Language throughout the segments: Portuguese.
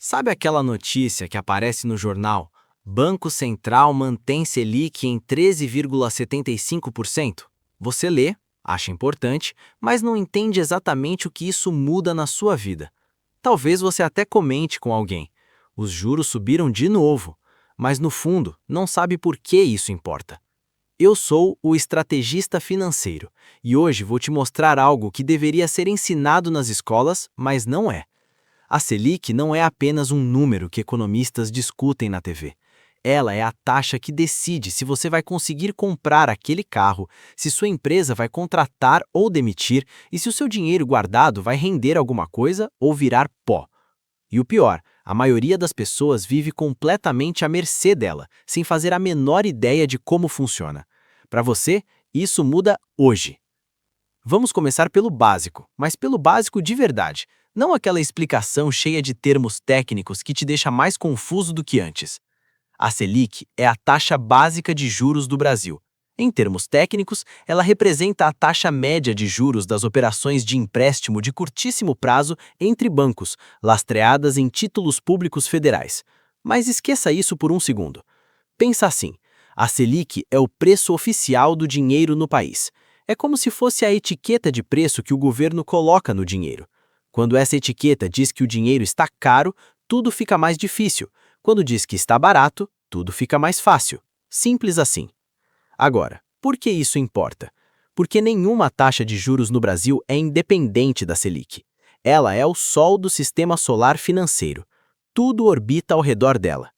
Sabe aquela notícia que aparece no jornal? Banco Central mantém Selic em 13,75%? Você lê, acha importante, mas não entende exatamente o que isso muda na sua vida. Talvez você até comente com alguém: os juros subiram de novo, mas no fundo não sabe por que isso importa. Eu sou o estrategista financeiro e hoje vou te mostrar algo que deveria ser ensinado nas escolas, mas não é. A Selic não é apenas um número que economistas discutem na TV. Ela é a taxa que decide se você vai conseguir comprar aquele carro, se sua empresa vai contratar ou demitir e se o seu dinheiro guardado vai render alguma coisa ou virar pó. E o pior, a maioria das pessoas vive completamente à mercê dela, sem fazer a menor ideia de como funciona. Para você, isso muda hoje. Vamos começar pelo básico, mas pelo básico de verdade, não aquela explicação cheia de termos técnicos que te deixa mais confuso do que antes. A Selic é a taxa básica de juros do Brasil. Em termos técnicos, ela representa a taxa média de juros das operações de empréstimo de curtíssimo prazo entre bancos, lastreadas em títulos públicos federais. Mas esqueça isso por um segundo. Pensa assim: a Selic é o preço oficial do dinheiro no país. É como se fosse a etiqueta de preço que o governo coloca no dinheiro. Quando essa etiqueta diz que o dinheiro está caro, tudo fica mais difícil. Quando diz que está barato, tudo fica mais fácil. Simples assim. Agora, por que isso importa? Porque nenhuma taxa de juros no Brasil é independente da Selic. Ela é o sol do sistema solar financeiro. Tudo orbita ao redor dela.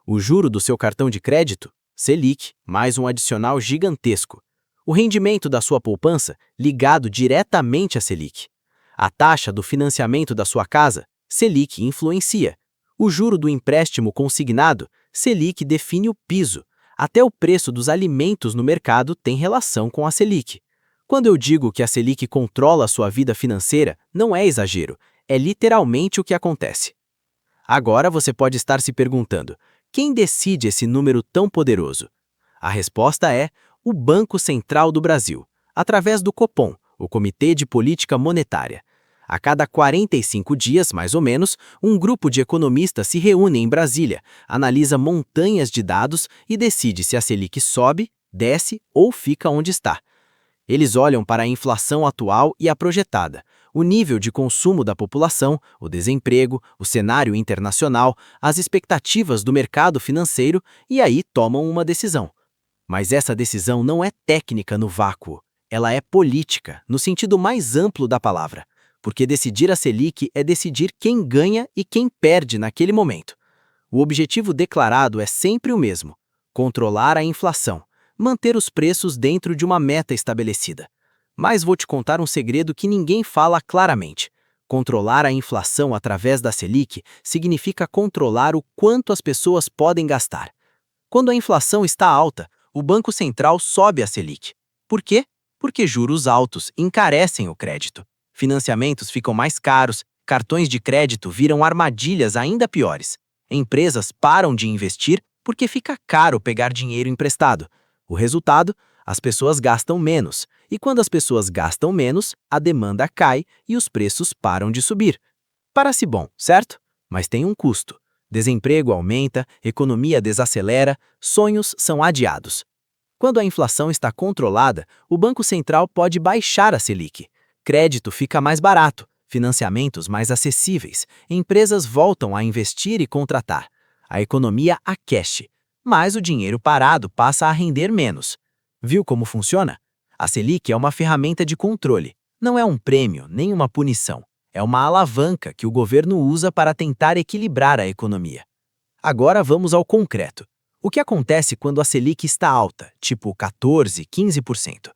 O juro do seu cartão de crédito? Selic, mais um adicional gigantesco. O rendimento da sua poupança, ligado diretamente à Selic. A taxa do financiamento da sua casa? Selic influencia. O juro do empréstimo consignado? Selic define o piso. Até o preço dos alimentos no mercado tem relação com a Selic. Quando eu digo que a Selic controla a sua vida financeira, não é exagero, é literalmente o que acontece. Agora você pode estar se perguntando: quem decide esse número tão poderoso? A resposta é o Banco Central do Brasil, através do Copom, o Comitê de Política Monetária. A cada 45 dias, mais ou menos, um grupo de economistas se reúne em Brasília, analisa montanhas de dados e decide se a Selic sobe, desce ou fica onde está. Eles olham para a inflação atual e a projetada, o nível de consumo da população, o desemprego, o cenário internacional, as expectativas do mercado financeiro e aí tomam uma decisão. Mas essa decisão não é técnica no vácuo, ela é política, no sentido mais amplo da palavra. Porque decidir a Selic é decidir quem ganha e quem perde naquele momento. O objetivo declarado é sempre o mesmo: controlar a inflação, manter os preços dentro de uma meta estabelecida. Mas vou te contar um segredo que ninguém fala claramente. Controlar a inflação através da Selic significa controlar o quanto as pessoas podem gastar. Quando a inflação está alta, o Banco Central sobe a Selic. Por quê? Porque juros altos encarecem o crédito. Financiamentos ficam mais caros, cartões de crédito viram armadilhas ainda piores. Empresas param de investir porque fica caro pegar dinheiro emprestado. O resultado? As pessoas gastam menos. E quando as pessoas gastam menos, a demanda cai e os preços param de subir. Parece bom, certo? Mas tem um custo. Desemprego aumenta, economia desacelera, sonhos são adiados. Quando a inflação está controlada, o Banco Central pode baixar a Selic. Crédito fica mais barato, financiamentos mais acessíveis, empresas voltam a investir e contratar. A economia aquece, mas o dinheiro parado passa a render menos. Viu como funciona? A Selic é uma ferramenta de controle. Não é um prêmio, nem uma punição. É uma alavanca que o governo usa para tentar equilibrar a economia. Agora vamos ao concreto. O que acontece quando a Selic está alta, tipo 14, 15%?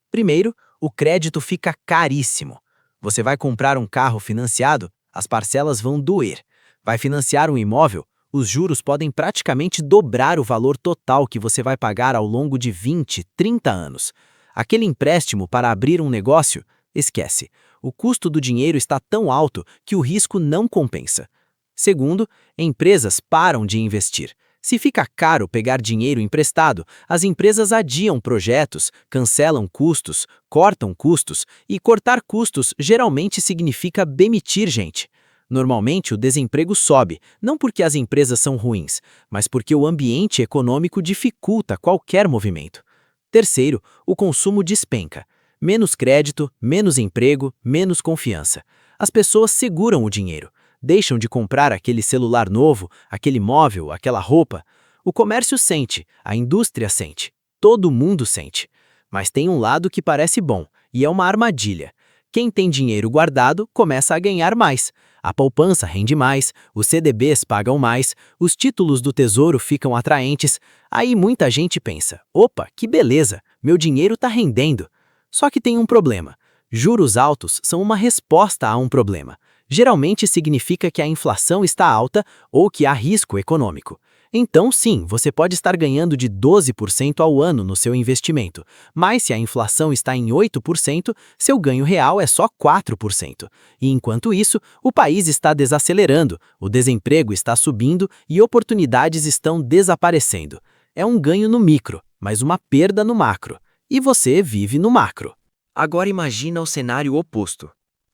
Primeiro, o crédito fica caríssimo. Você vai comprar um carro financiado, as parcelas vão doer. Vai financiar um imóvel, os juros podem praticamente dobrar o valor total que você vai pagar ao longo de 20, 30 anos. Aquele empréstimo para abrir um negócio? Esquece. O custo do dinheiro está tão alto que o risco não compensa. Segundo, empresas param de investir. Se fica caro pegar dinheiro emprestado, as empresas adiam projetos, cancelam custos, cortam custos, e cortar custos geralmente significa demitir gente. Normalmente, o desemprego sobe, não porque as empresas são ruins, mas porque o ambiente econômico dificulta qualquer movimento. Terceiro, o consumo despenca. Menos crédito, menos emprego, menos confiança. As pessoas seguram o dinheiro, deixam de comprar aquele celular novo, aquele móvel, aquela roupa. O comércio sente, a indústria sente, todo mundo sente. Mas tem um lado que parece bom, e é uma armadilha. Quem tem dinheiro guardado começa a ganhar mais. A poupança rende mais, os CDBs pagam mais, os títulos do tesouro ficam atraentes. Aí muita gente pensa: opa, que beleza, meu dinheiro está rendendo. Só que tem um problema. Juros altos são uma resposta a um problema. Geralmente significa que a inflação está alta ou que há risco econômico. Então, sim, você pode estar ganhando de 12% ao ano no seu investimento, mas se a inflação está em 8%, seu ganho real é só 4%. E enquanto isso, o país está desacelerando, o desemprego está subindo e oportunidades estão desaparecendo. É um ganho no micro, mas uma perda no macro. E você vive no macro. Agora imagina o cenário oposto.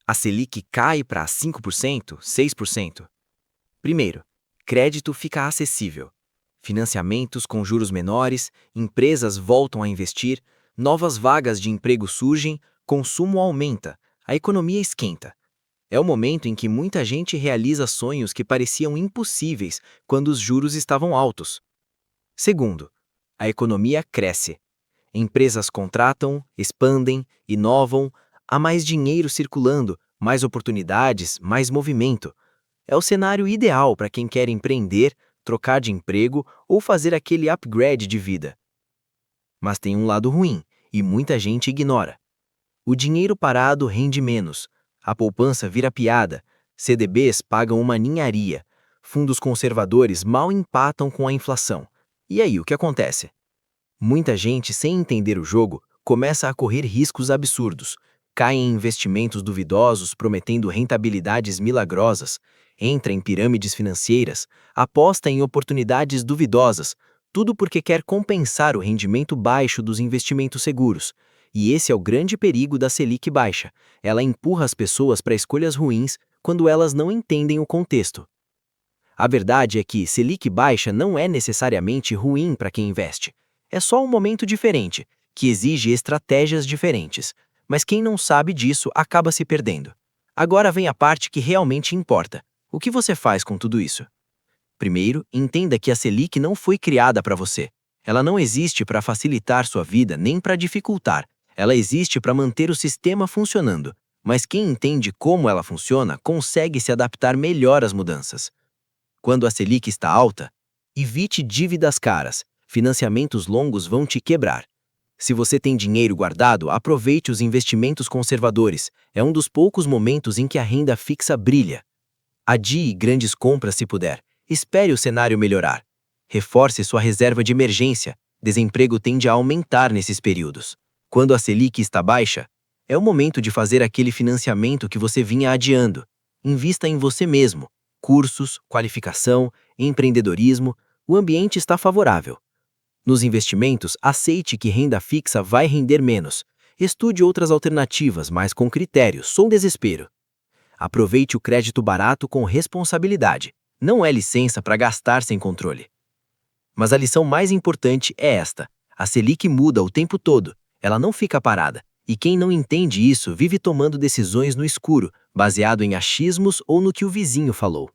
A Selic cai para 5%, 6%. Primeiro, crédito fica acessível. Financiamentos com juros menores, empresas voltam a investir, novas vagas de emprego surgem, consumo aumenta, a economia esquenta. É o momento em que muita gente realiza sonhos que pareciam impossíveis quando os juros estavam altos. Segundo, a economia cresce. Empresas contratam, expandem, inovam, há mais dinheiro circulando, mais oportunidades, mais movimento. É o cenário ideal para quem quer empreender, trocar de emprego ou fazer aquele upgrade de vida. Mas tem um lado ruim, e muita gente ignora. O dinheiro parado rende menos, a poupança vira piada, CDBs pagam uma ninharia, fundos conservadores mal empatam com a inflação. E aí, o que acontece? Muita gente, sem entender o jogo, começa a correr riscos absurdos, cai em investimentos duvidosos prometendo rentabilidades milagrosas, entra em pirâmides financeiras, aposta em oportunidades duvidosas, tudo porque quer compensar o rendimento baixo dos investimentos seguros. E esse é o grande perigo da Selic baixa. Ela empurra as pessoas para escolhas ruins quando elas não entendem o contexto. A verdade é que Selic baixa não é necessariamente ruim para quem investe. É só um momento diferente, que exige estratégias diferentes. Mas quem não sabe disso acaba se perdendo. Agora vem a parte que realmente importa. O que você faz com tudo isso? Primeiro, entenda que a Selic não foi criada para você. Ela não existe para facilitar sua vida nem para dificultar. Ela existe para manter o sistema funcionando. Mas quem entende como ela funciona consegue se adaptar melhor às mudanças. Quando a Selic está alta, evite dívidas caras. Financiamentos longos vão te quebrar. Se você tem dinheiro guardado, aproveite os investimentos conservadores. É um dos poucos momentos em que a renda fixa brilha. Adie grandes compras se puder. Espere o cenário melhorar. Reforce sua reserva de emergência. Desemprego tende a aumentar nesses períodos. Quando a Selic está baixa, é o momento de fazer aquele financiamento que você vinha adiando. Invista em você mesmo. Cursos, qualificação, empreendedorismo. O ambiente está favorável. Nos investimentos, aceite que renda fixa vai render menos. Estude outras alternativas, mas com critério, sem desespero. Aproveite o crédito barato com responsabilidade. Não é licença para gastar sem controle. Mas a lição mais importante é esta. A Selic muda o tempo todo. Ela não fica parada. E quem não entende isso vive tomando decisões no escuro, baseado em achismos ou no que o vizinho falou.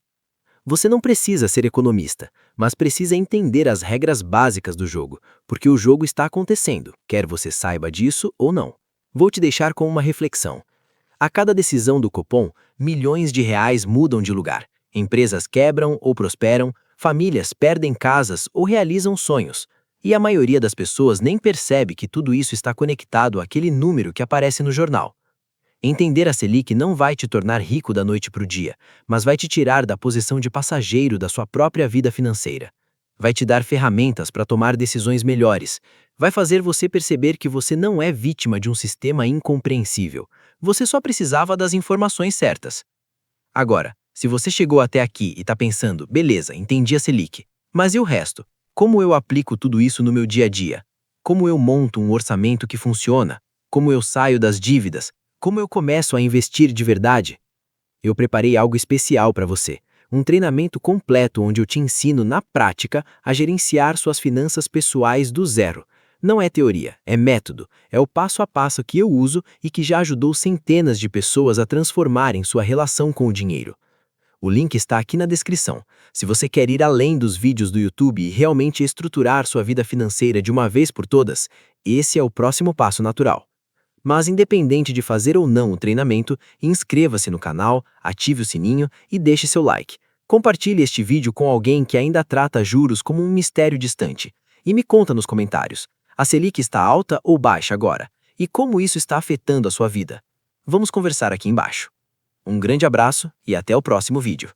Você não precisa ser economista, mas precisa entender as regras básicas do jogo, porque o jogo está acontecendo, quer você saiba disso ou não. Vou te deixar com uma reflexão. A cada decisão do Copom, milhões de reais mudam de lugar. Empresas quebram ou prosperam, famílias perdem casas ou realizam sonhos. E a maioria das pessoas nem percebe que tudo isso está conectado àquele número que aparece no jornal. Entender a Selic não vai te tornar rico da noite para o dia, mas vai te tirar da posição de passageiro da sua própria vida financeira. Vai te dar ferramentas para tomar decisões melhores. Vai fazer você perceber que você não é vítima de um sistema incompreensível. Você só precisava das informações certas. Agora, se você chegou até aqui e está pensando, beleza, entendi a Selic, mas e o resto? Como eu aplico tudo isso no meu dia a dia? Como eu monto um orçamento que funciona? Como eu saio das dívidas? Como eu começo a investir de verdade? Eu preparei algo especial para você. Um treinamento completo onde eu te ensino na prática a gerenciar suas finanças pessoais do zero. Não é teoria, é método. É o passo a passo que eu uso e que já ajudou centenas de pessoas a transformarem sua relação com o dinheiro. O link está aqui na descrição. Se você quer ir além dos vídeos do YouTube e realmente estruturar sua vida financeira de uma vez por todas, esse é o próximo passo natural. Mas independente de fazer ou não o treinamento, inscreva-se no canal, ative o sininho e deixe seu like. Compartilhe este vídeo com alguém que ainda trata juros como um mistério distante. E me conta nos comentários, a Selic está alta ou baixa agora? E como isso está afetando a sua vida? Vamos conversar aqui embaixo. Um grande abraço e até o próximo vídeo.